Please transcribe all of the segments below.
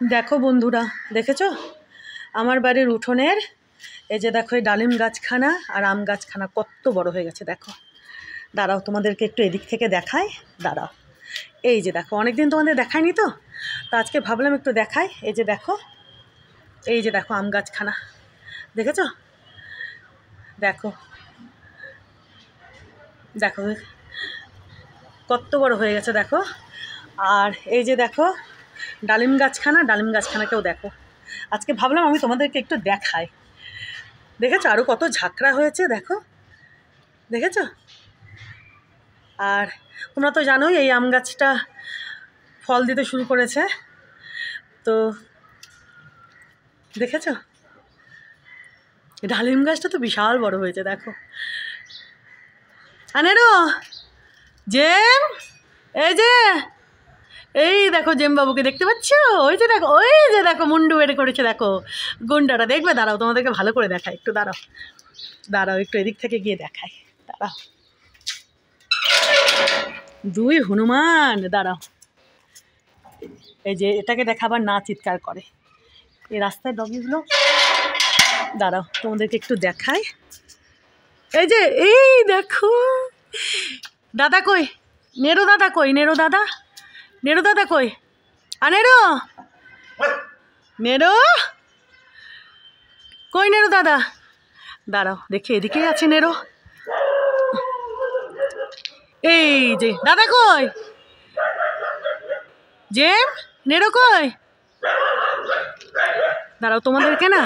দেখো বন্ধুরা, দেখেছো আমার বাড়ির উঠোনের এই যে দেখো এই ডালিম গাছখানা আর আম গাছখানা কত বড় হয়ে গেছে। দেখো, দাঁড়াও তোমাদেরকে একটু এদিক থেকে দেখাই। দাঁড়াও, এই যে দেখো, অনেকদিন তোমাদের দেখায়নি তো আজকে ভাবলাম একটু দেখাই। এই যে দেখো, এই যে দেখো আম গাছখানা, দেখেছো? দেখো দেখো কত বড় হয়ে গেছে দেখো। আর এই যে দেখো ডালিম গাছখানাকেও দেখো। আজকে ভাবলাম আমি তোমাদেরকে একটু দেখাই। দেখেছো আরও কত ঝাঁকড়া হয়েছে, দেখো, দেখেছো? আর তোমরা তো জানোই এই আম গাছটা ফল দিতে শুরু করেছে। তো দেখেছো ডালিম গাছটা তো বিশাল বড় হয়েছে, দেখো। আনেরো, জেম, এই যে, এই দেখো জেম বাবুকে দেখতে পাচ্ছ? ওই যে দেখো, ওই যে দেখো মুন্ডু বেড়ে করেছে, দেখো গুন্ডাটা। দেখবে, দাঁড়াও তোমাদেরকে ভালো করে দেখাই, একটু দাঁড়াও, দাঁড়াও একটু এদিক থেকে গিয়ে দেখাই, দাঁড়াও। দুই হনুমান, দাঁড়াও, এই যে এটাকে দেখাবার না চিৎকার করে এই রাস্তায় ডগিগুলো। দাঁড়াও তোমাদেরকে একটু দেখাই। এই যে, এই দেখো দাদা কই, নেরো দাদা কই, নেরো দাদা, নেরো দাদা কই, আনেরো, নেরো কই, নেরো দাদা। দাঁড়াও দেখি, এদিকেই আছে নেরো। এই যে দাদা কই, জেম, নেরো কই। দাঁড়াও তোমাদেরকে না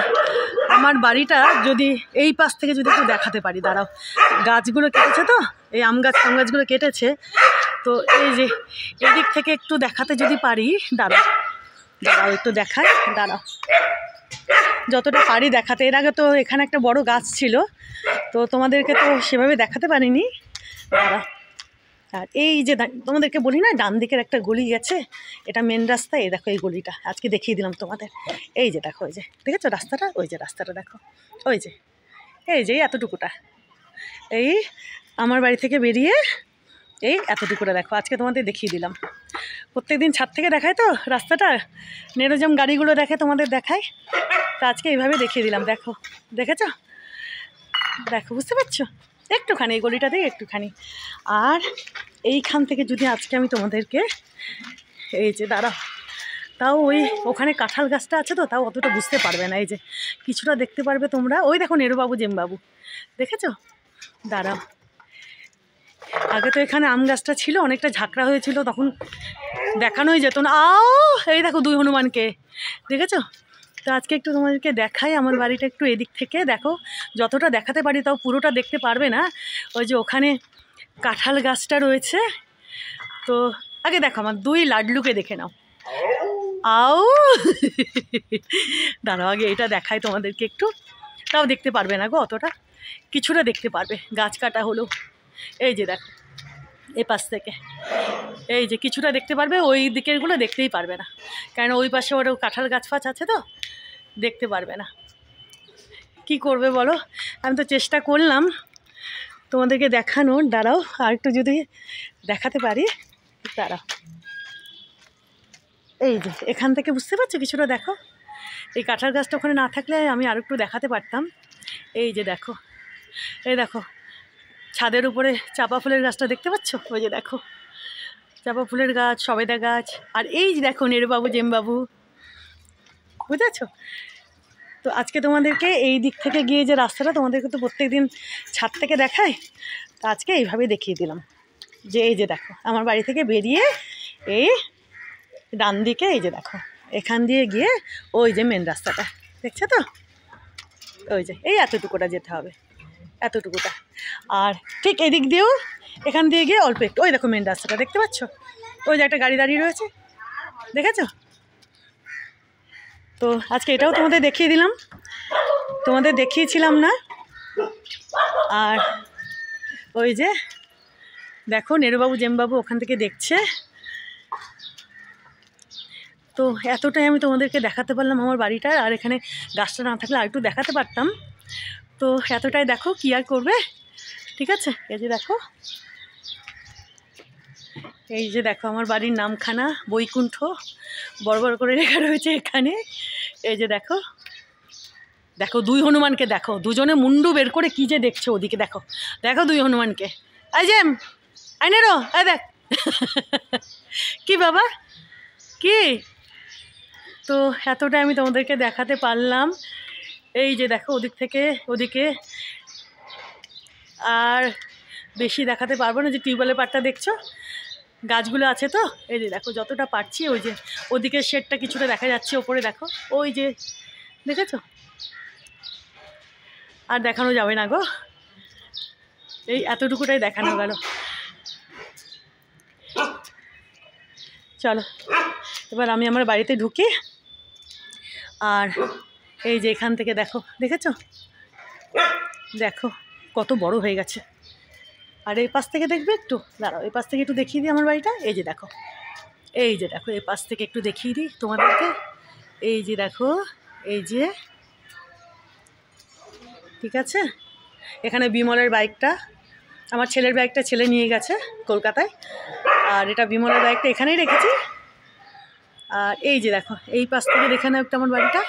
আমার বাড়িটা যদি এই পাশ থেকে যদি একটু দেখাতে পারি। দাঁড়াও, গাছগুলো কেটেছে তো, এই আম গাছগুলো কেটেছে তো, এই যে এদিক থেকে একটু দেখাতে যদি পারি। দাঁড়াও, দাঁড়াও একটু দেখাই, দাঁড়াও, যতটা পারি দেখাতে। এর আগে তো এখানে একটা বড় গাছ ছিল, তো তোমাদেরকে তো সেভাবে দেখাতে পারিনি। দাঁড়াও, আর এই যে তোমাদেরকে বলি না ডান দিকের একটা গলি গেছে, এটা মেন রাস্তা। এই দেখো এই গলিটা আজকে দেখিয়ে দিলাম তোমাদের। এই যে দেখো, ওই যে দেখেছো রাস্তাটা, ওই যে রাস্তাটা দেখো, ওই যে, এই যে এতটুকুটা, এই আমার বাড়ি থেকে বেরিয়ে এই এতটুকুটা দেখো, আজকে তোমাদের দেখিয়ে দিলাম। প্রত্যেকদিন ছাদ থেকে দেখায় তো রাস্তাটা, নেরোজম গাড়িগুলো দেখে, তোমাদের দেখায়, তো আজকে এইভাবে দেখিয়ে দিলাম। দেখো, দেখেছো? দেখো, বুঝতে পারছো? একটুখানি এই গলিটাতেই একটুখানি। আর এইখান থেকে যদি আজকে আমি তোমাদেরকে, এই যে দাঁড়াও, তাও ওই ওখানে কাঁঠাল গাছটা আছে তো, তাও অতটা বুঝতে পারবে না। এই যে কিছুটা দেখতে পারবে তোমরা, ওই দেখো নেরুবাবু, জেমবাবু, দেখেছো? দাঁড়াও, আগে তো এখানে আম গাছটা ছিল, অনেকটা ঝাঁকড়া হয়েছিল, তখন দেখানোই যেত না। আও, এই দেখো দুই হনুমানকে, দেখেছো? তো আজকে একটু তোমাদেরকে দেখাই আমার বাড়িটা একটু এদিক থেকে। দেখো, যতটা দেখাতে পারি তাও পুরোটা দেখতে পারবে না। ওই যে ওখানে কাঁঠাল গাছটা রয়েছে। তো আগে দেখো আমার দুই লাডলুকে দেখে নাও। আও, দাঁড়াও আগে এটা দেখাই তোমাদেরকে একটু, তাও দেখতে পারবে না গো অতটা, কিছুটা দেখতে পারবে, গাছ কাটা হলো। এই যে দেখো এই পাশ থেকে, এই যে কিছুটা দেখতে পারবে, ওই দিকেরগুলো দেখতেই পারবে না, কারণ ওই পাশে ওরা কাঁঠাল গাছ ফাছ আছে তো, দেখতে পারবে না। কি করবে বলো, আমি তো চেষ্টা করলাম তোমাদেরকে দেখানোর। দাঁড়াও আর একটু যদি দেখাতে পারি, দাঁড়াও, এই যে এখান থেকে বুঝতে পারছো কিছুটা। দেখো এই কাঁঠাল গাছটা ওখানে না থাকলে আমি আর একটু দেখাতে পারতাম। এই যে দেখো, এই দেখো ছাদের উপরে চাপা ফুলের গাছটা দেখতে পাচ্ছ, ওই যে দেখো চাপা ফুলের গাছ, সবেদা গাছ। আর এই যে দেখো নেরুবাবু, জেমবাবু, বুঝেছ? তো আজকে তোমাদেরকে এই দিক থেকে গিয়ে যে রাস্তাটা, তোমাদেরকে তো প্রত্যেক দিন ছাদ থেকে দেখায়, তো আজকে এইভাবে দেখিয়ে দিলাম যে এই যে দেখো আমার বাড়ি থেকে বেরিয়ে এই ডান দিকে, এই যে দেখো এখান দিয়ে গিয়ে ওই যে মেন রাস্তাটা দেখছো তো, ওই যে এই এতটুকুটা যেতে হবে, এতটুকুটা। আর ঠিক এদিক দিয়েও এখান দিয়ে গিয়ে অল্প একটু, ওই দেখো মেন রাস্তাটা দেখতে পাচ্ছ, ওই যে একটা গাড়ি দাঁড়িয়ে রয়েছে, দেখেছো? তো আজকে এটাও তোমাদের দেখিয়ে দিলাম, তোমাদের দেখিয়েছিলাম না। আর ওই যে দেখো নেরুবাবু, জেমবাবু ওখান থেকে দেখছে। তো এতটাই আমি তোমাদেরকে দেখাতে পারলাম আমার বাড়িটা, আর এখানে গাছটা না থাকলে আর একটু দেখাতে পারতাম। তো এতটাই, দেখো কি আর করবে, ঠিক আছে? এই যে দেখো, এই যে দেখো আমার বাড়ির নামখানা বৈকুণ্ঠ বড় বড় করে লেখা রয়েছে এখানে। এই যে দেখো দেখো দুই হনুমানকে দেখো, দুজনে মুন্ডু বের করে কি যে দেখছে ওদিকে, দেখো দেখো দুই হনুমানকে। এই যে আইনে রো, এই দেখ কি বাবা কি। তো এতটা আমি তোমাদেরকে দেখাতে পারলাম। এই যে দেখো ওদিক থেকে ওদিকে আর বেশি দেখাতে পারবো না। যে টিউবওয়েলের পাড়টা দেখছো, গাছগুলো আছে তো, এই যে দেখো যতটা পারছি। ওই যে ওদিকে শেডটা কিছুটা দেখা যাচ্ছে ওপরে, দেখো ওই যে দেখেছো। আর দেখানো যাবে না গো, এই এতটুকুটাই দেখানো গেল। চলো এবার আমি আমার বাড়িতে ঢুকি। আর এই যে এখান থেকে দেখো, দেখেছো দেখো কত বড় হয়ে গেছে। আর এই পাশ থেকে দেখবে একটু, দাঁড়াও এই পাশ থেকে একটু দেখিয়ে দিই আমার বাড়িটা। এই যে দেখো, এই যে দেখো এই পাশ থেকে একটু দেখিয়ে দিই তোমাদেরকে। এই যে দেখো, এই যে ঠিক আছে। এখানে বিমলের বাইকটা, আমার ছেলের বাইকটা ছেলে নিয়ে গেছে কলকাতায়, আর এটা বিমলের বাইকটা এখানেই রেখেছি। আর এই যে দেখো এই পাশ থেকে দেখে নাও একটু আমার বাড়িটা।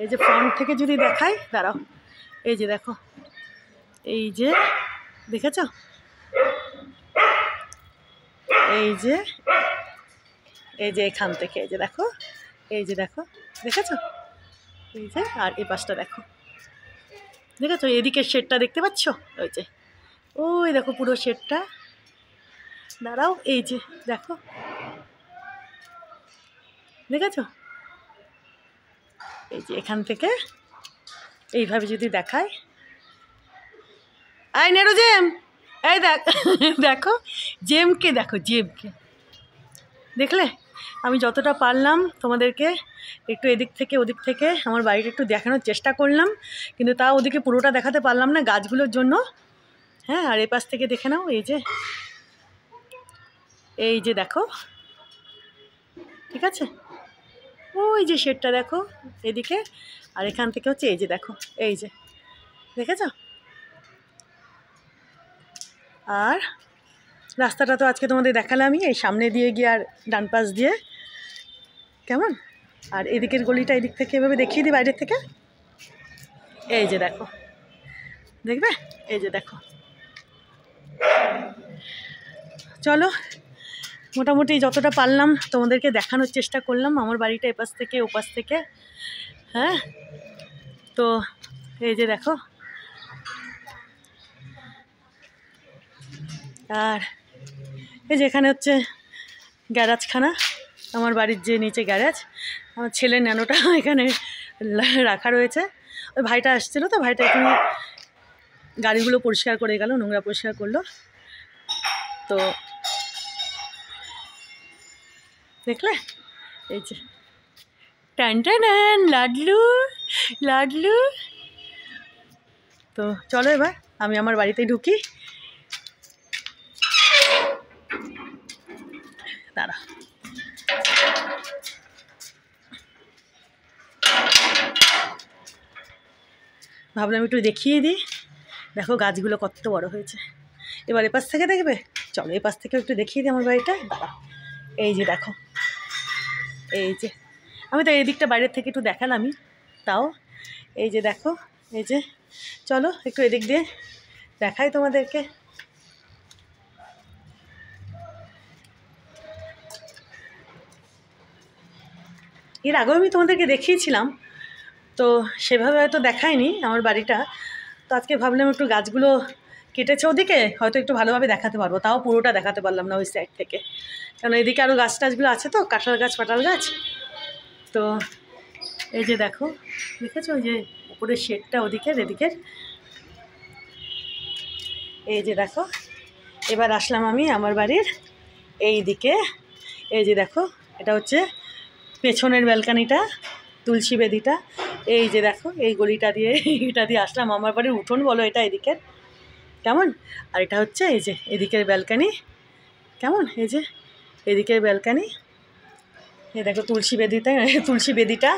এই যে ফ্রন্ট থেকে যদি দেখাই, দাঁড়াও এই যে দেখো, এই যে দেখেছ, এই যে এই যে এখান থেকে এই যে দেখো, এই যে দেখো দেখেছ, এই যে আর এই পাশটা দেখো, দেখেছো এদিকের শেডটা দেখতে পাচ্ছ, ওই যে ওই দেখো পুরো শেডটা। দাঁড়াও এই যে দেখো, দেখেছো এই যে এখান থেকে এইভাবে যদি দেখায়। আই নেরো জেম, এই দেখ দেখো জেমকে, দেখো জেমকে দেখলে। আমি যতটা পারলাম তোমাদেরকে একটু এদিক থেকে ওদিক থেকে আমার বাড়িটা একটু দেখানোর চেষ্টা করলাম, কিন্তু তাও ওদিকে পুরোটা দেখাতে পারলাম না গাছগুলোর জন্য। হ্যাঁ, আর এই পাশ থেকে দেখে নাও, এই যে দেখো, ঠিক আছে ওই যে শেডটা দেখো এদিকে, আর এখান থেকে হচ্ছে এই যে দেখো, এই যে দেখেছ। আর রাস্তাটা তো আজকে তোমাদের দেখালামই, এই সামনে দিয়ে গিয়ে আর ডান পাশ দিয়ে, কেমন। আর এদিকের গলিটা এদিক থেকে এভাবে দেখিয়ে দিই বাইরের থেকে। এই যে দেখো, দেখবে এই যে দেখো। চলো মোটামুটি যতটা পারলাম তোমাদেরকে দেখানোর চেষ্টা করলাম আমার বাড়িটা এপাশ থেকে ওপাশ থেকে। হ্যাঁ, তো এই যে দেখো, আর এই যে এখানে হচ্ছে গ্যারাজখানা, আমার বাড়ির যে নিচে গ্যারেজ, আমার ছেলের ন্যানোটা এখানে রাখা রয়েছে। ওই ভাইটা আসছিলো তো, ভাইটা এখানে গাড়িগুলো পরিষ্কার করে গেল, নোংরা পরিষ্কার করলো। তো দেখলে এই যে টান টান লাডলু লাডলু। তো চলো এবার আমি আমার বাড়িতে ঢুকি। দাঁড়া, ভাবলাম একটু দেখিয়ে দিই। দেখো গাছগুলো কত বড় হয়েছে। এবার এপাশ থেকে দেখবে, চলো এপাশ থেকে একটু দেখিয়ে দিই আমার বাড়িটা। দাঁড়া, এই যে দেখো, এই যে আমি তো এই দিকটা বাইরের থেকে একটু দেখালামই, তাও এই যে দেখো, এই যে চলো একটু এদিক দিয়ে দেখাই তোমাদেরকে। এর আগেও আমি তোমাদেরকে দেখিয়েছিলাম, তো সেভাবে হয়তো দেখায়নি আমার বাড়িটা। তো আজকে ভাবলাম একটু গাছগুলো কেটেছে ওদিকে, হয়তো একটু ভালোভাবে দেখাতে পারবো, তাও পুরোটা দেখাতে পারলাম না ওই সাইড থেকে, কারণ এদিকে আরও গাছ টাছগুলো আছে তো, কাঁঠাল গাছ ফাটাল গাছ। তো এই যে দেখো, দেখেছো ওই যে উপরের শেডটা ওদিকের এদিকের, এই যে দেখো। এবার আসলাম আমি আমার বাড়ির এই দিকে, এই যে দেখো এটা হচ্ছে পেছনের ব্যালকানিটা, তুলসী বেদিটা। এই যে দেখো এই গলিটা দিয়ে এটা দিয়ে আসলাম আমার বাড়ির উঠোন বলো এটা এদিকের, কেমন। আর এটা হচ্ছে এই যে এদিকের ব্যালকানি, কেমন। এই যে এদিকের ব্যালকানি, এই দেখো তুলসী বেদিটা,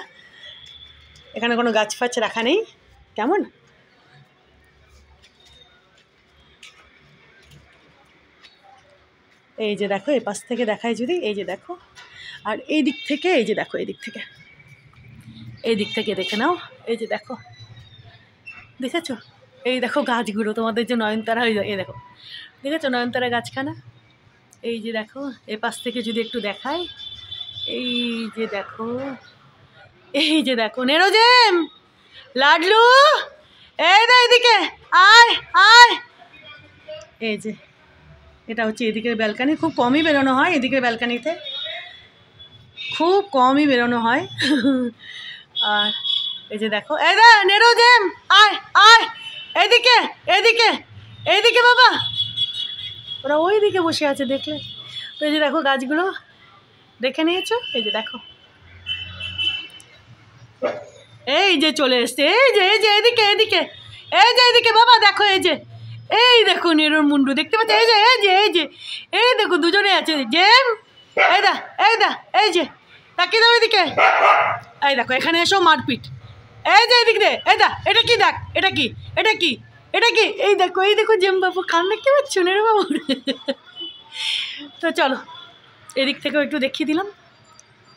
এখানে কোনো গাছ ফাছ রাখা নেই, কেমন। এই যে দেখো, এই পাশ থেকে দেখায় যদি, এই যে দেখো, আর এই দিক থেকে, এই যে দেখো, এই দিক থেকে, এই দিক থেকে দেখে নাও, এই যে দেখো, দেখেছো? এই দেখো গাছগুলো, তোমাদের যে নয়নতারা, এই দেখো, দেখেছো নয়নতারা গাছখানা? এই যে দেখো, এ পাশ থেকে যদি একটু দেখায়, এই যে দেখো, এই যে দেখো, নেরোজেম, লাডলু, এই দা এদিকে আয় আয়। এই যে এটা হচ্ছে এদিকের ব্যালকানি, খুব কমই বেরোনো হয় এদিকের ব্যালকানিতে, খুব কমই বেরোনো হয়। আর এই যে দেখো, এই দা নেরোজেম, আয় আয় এদিকে, এদিকে, এইদিকে বাবা, ওরা ওই দিকে বসে আছে দেখলে তো। এই যে দেখো গাছগুলো দেখে নিয়েছো, এই যে দেখো, এই যে চলে এসছে, এই যে এদিকে, এদিকে, এই যে এদিকে বাবা, দেখো এই যে, এই দেখো নেরোর মুন্ডু দেখতে পাচ্ছ, এই যে এই যে এই যে, এই দেখো দুজনে আছে, জেম, এই দা, এই দা, এই যে তাকিয়ে দাও এদিকে, এই দেখো এখানে এসো মারপিট, এই যে এদিক দে, এই দা, এটা কি দেখ, এটা কি, এটা কি, এটা কি, এই দেখো জেম বাবু খান দেখতে পাচ্ছ নেরো বাবু। তো চলো এদিক থেকেও একটু দেখিয়ে দিলাম,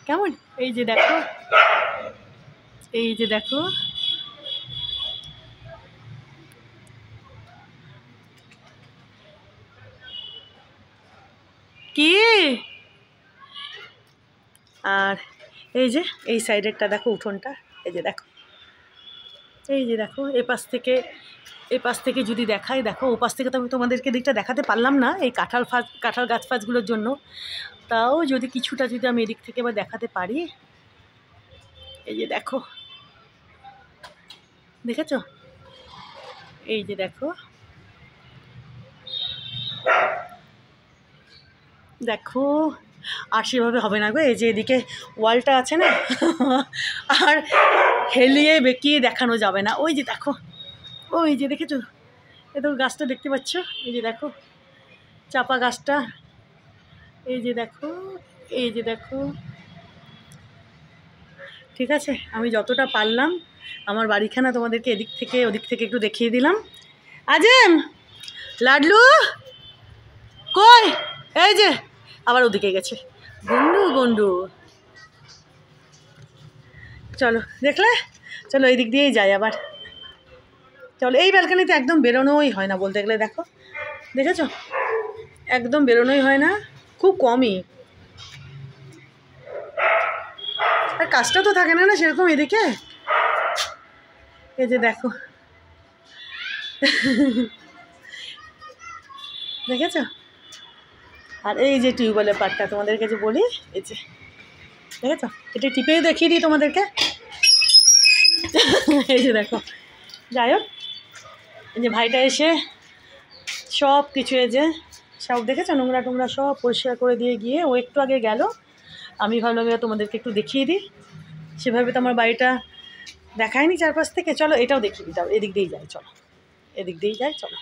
কেমন? এই যে দেখো, এই যে দেখো, কি, আর এই যে এই সাইডেরটা দেখো উঠোনটা, এই যে দেখো, এই যে দেখো, এ পাশ থেকে যদি দেখাই, দেখো ও পাশ থেকে তো আমি তোমাদেরকে দিকটা দেখাতে পারলাম না এই কাঁঠাল গাছ ফাছগুলোর জন্য, তাও যদি কিছুটা যদি আমি এদিক থেকে বা দেখাতে পারি, এই যে দেখো, দেখেছো? এই যে দেখো, দেখো, আর সেভাবে হবে না গো, এই যে এদিকে ওয়ালটা আছে না, আর হেলিয়ে বেঁকিয়ে দেখানো যাবে না। ওই যে দেখো, ওই যে দেখেছো, এ তো গাছটা দেখতে পাচ্ছ, এই যে দেখো চাপা গাছটা, এই যে দেখো, এই যে দেখো, ঠিক আছে? আমি যতটা পারলাম আমার বাড়িখানা তোমাদেরকে এদিক থেকে ওদিক থেকে একটু দেখিয়ে দিলাম। আজেম, লাডলু কই, এই যে আবার ওদিকে গেছে, গন্ডু গন্ডু, চলো দেখলে, চলো এই দিক দিয়েই যাই আবার, চলো। এই ব্যালকানিতে একদম বেরোনোই হয় না বলতে গেলে, দেখো দেখেছো, একদম বেরোনোই হয় না, খুব কমই, আর কাজটা তো থাকে না না সেরকম এদিকে, এই যে দেখো, দেখেছো? আর এই যে টিউবওয়েলের পাটটা তোমাদেরকে যে বলি, এই যে দেখেছো, এটা টিপেই দেখিয়ে দিই তোমাদেরকে, এই যে দেখো, যাই হোক, এই যে ভাইটা এসে সব কিছু, এই যে সব দেখেছো নোংরা টোংরা সব পরিষ্কার করে দিয়ে গিয়ে ও একটু আগে গেল, আমি ভাবলাম এবার তোমাদেরকে একটু দেখিয়ে দিই, সেভাবে তো আমার বাড়িটা দেখায়নি চারপাশ থেকে, চলো এটাও দেখিয়ে দিই, এদিক দিয়েই যাই, চলো এদিক দিয়েই যাই, চলো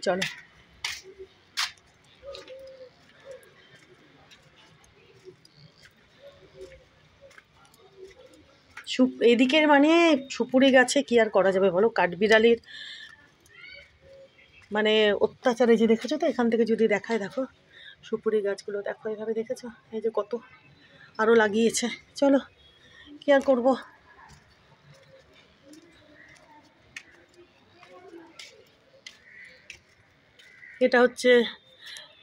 চলো। এদিকের মানে সুপুরি গাছে কি আর করা যাবে বলো, কাঠবিড়ালির মানে অত্যাচারে, যে দেখেছো তো এখান থেকে যদি দেখায়, দেখো সুপুরি গাছগুলো দেখো এভাবে, দেখেছো এই যে কত আরও লাগিয়েছে, চলো কি আর করবো। এটা হচ্ছে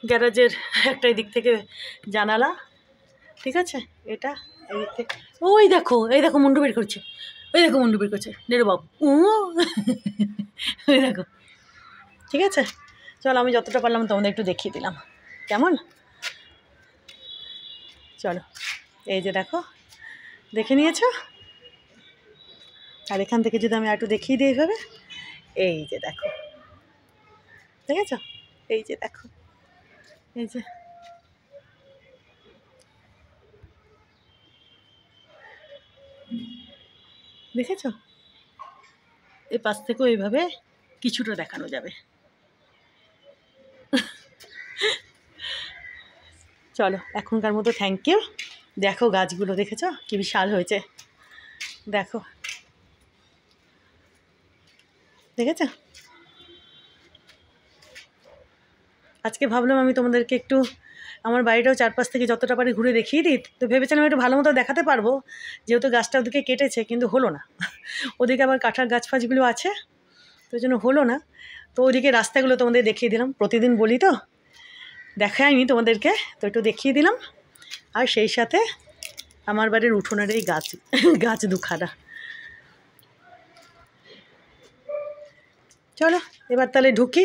গ্যারাজের একটা এদিক থেকে জানালা, ঠিক আছে? এটা এদিক থেকে, ওই দেখো, এই দেখো মুন্ডু বের করছে, ওই দেখো মুন্ডু বের করছে নেরু বাবু, ওই দেখো, ঠিক আছে? চলো আমি যতটা পারলাম তোমাদের একটু দেখিয়ে দিলাম, কেমন? চলো এই যে দেখো, দেখে নিয়েছো? আর এখান থেকে যদি আমি একটু দেখিয়ে দিই এইভাবে, এই যে দেখো, দেখেছো? এই যে দেখো, এই যে দেখেছো, এই পাশ থেকেও এইভাবে কিছুটা দেখানো যাবে। চলো এখনকার মতো থ্যাংক ইউ। দেখো গাছগুলো দেখেছো কি বিশাল হয়েছে, দেখো দেখেছো? আজকে ভাবলাম আমি তোমাদেরকে একটু আমার বাড়িটাও চারপাশ থেকে যতটা পারি ঘুরে দেখিয়ে দিই। তো ভেবেছিলাম একটু ভালো মতো দেখাতে পারবো, যেহেতু গাছটা ওদিকে কেটেছে, কিন্তু হলো না। ওদিকে আবার কাঁঠাল গাছ ফাছগুলো আছে, তো ওই জন্য হলো না। তো ওইদিকে রাস্তাগুলো তোমাদের দেখিয়ে দিলাম, প্রতিদিন বলি তো দেখাইনি তোমাদেরকে, তো একটু দেখিয়ে দিলাম। আর সেই সাথে আমার বাড়ির উঠোনের এই গাছ দুখানা। চলো এবার তাহলে ঢুকি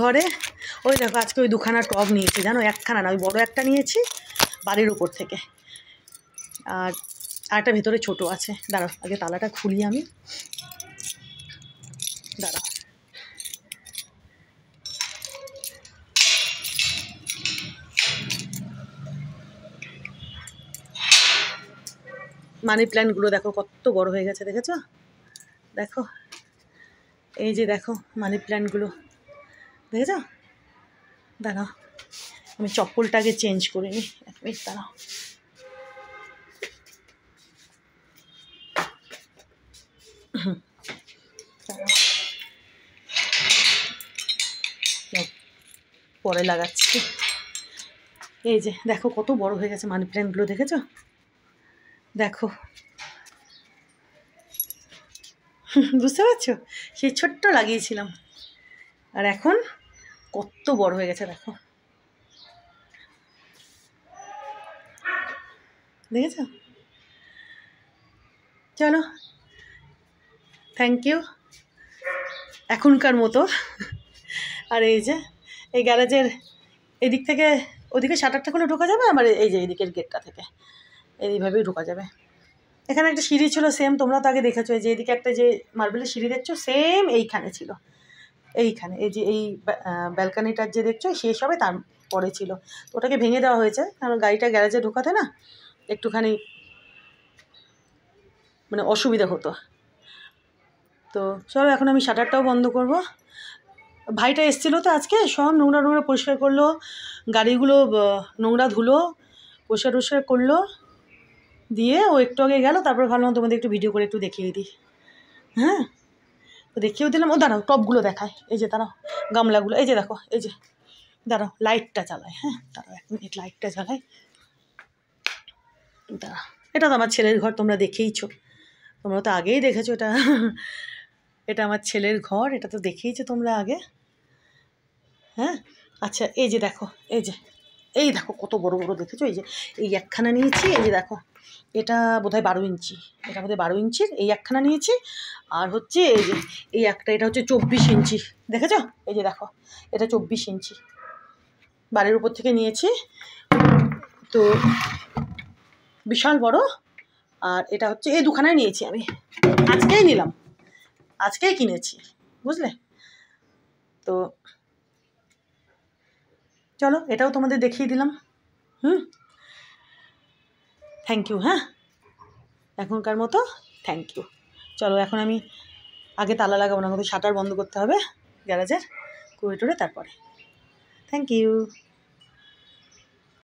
ঘরে। ওই দেখো আজকে ওই দুখানা টব নিয়েছি, জানো, একখানা না, ওই বড় একটা নিয়েছি বাড়ির উপর থেকে, আর একটা ভেতরে ছোট আছে। দাঁড়াও আগে তালাটা খুলি আমি, দাঁড়াও। মানি প্ল্যান্টগুলো দেখো কত বড় হয়ে গেছে, দেখেছো? দেখো এই যে দেখো মানি প্ল্যান্টগুলো, দেখেছো? দাঁড়াও আমি চপ্পলটা আগে চেঞ্জ করে নিই, এক মিনিট দাঁড়াও। পরে লাগাচ্ছি। এই যে দেখো কত বড় হয়ে গেছে মানি প্ল্যান্টগুলো, দেখেছো? দেখো বুঝতে পারছো? সেই ছোট্ট লাগিয়েছিলাম, আর এখন কত বড় হয়ে গেছে দেখো, দেখেছো? চলো থ্যাংক ইউ এখনকার মতো। আর এই যে এই গ্যারেজের এদিক থেকে ওদিকে শাটারটা খুলে ঢোকা যাবে, আবার এই যে এদিকের গেটটা থেকে এইভাবেই ঢোকা যাবে। এখানে একটা সিঁড়ি ছিল সেম, তোমরা তো আগে দেখেছো, যে এদিকে একটা যে মার্বেলের সিঁড়ি দেখছো সেম এইখানে ছিল, এইখানে এই যে এই ব্যালকানিটার যে দেখছো সেই সবে তারপরে ছিল। তো ওটাকে ভেঙে দেওয়া হয়েছে, কারণ গাড়িটা গ্যারেজে ঢোকাতে না একটুখানি মানে অসুবিধা হতো। তো চলো এখন আমি শাটারটাও বন্ধ করব। ভাইটা এসেছিলো তো আজকে, সব নোংরা পরিষ্কার করলো, গাড়িগুলো নোংরা ধুলো, পরিষ্কার করলো, দিয়ে ও একটু আগে গেলো। তারপর ভাবলাম তোমাদের একটু ভিডিও করে একটু দেখিয়ে দিই। হ্যাঁ তো দেখিয়েও দিলাম। ও দাঁড়াও টবগুলো দেখায়, এই যে দাঁড়াও গামলাগুলো, এই যে দেখো, এই যে দাঁড়াও লাইটটা চালায়, হ্যাঁ দাঁড়াও এক মিনিট লাইটটা চালায়, দাঁড়াও। এটা তো আমার ছেলের ঘর, তোমরা দেখেইছো, তোমরা তো আগেই দেখেছো এটা। এটা আমার ছেলের ঘর, এটা তো দেখেইছো তোমরা আগে। হ্যাঁ আচ্ছা এই যে দেখো, এই দেখো কত বড় বড় দেখেছো, এই যে এই একখানা নিয়েছি, এই যে দেখো এটা বোধহয় 12 ইঞ্চি, এটা বোধহয় 12 ইঞ্চির এই একখানা নিয়েছি। আর হচ্ছে এই যে এই একটা, এটা হচ্ছে 24 ইঞ্চি, দেখেছো? এই যে দেখো এটা 24 ইঞ্চি বাড়ির উপর থেকে নিয়েছি, তো বিশাল বড়। আর এটা হচ্ছে এই দুখানায় নিয়েছি আমি, আজকেই নিলাম, আজকেই কিনেছি, বুঝলে? তো চলো এটাও তোমাদের দেখিয়ে দিলাম। Thank you. হ্যাঁ এখনকার মতো থ্যাংক ইউ। চলো এখন আমি আগে তালা লাগাবো না, শাটার বন্ধ করতে হবে গ্যারেজের, করে টরে তারপরে। Thank you.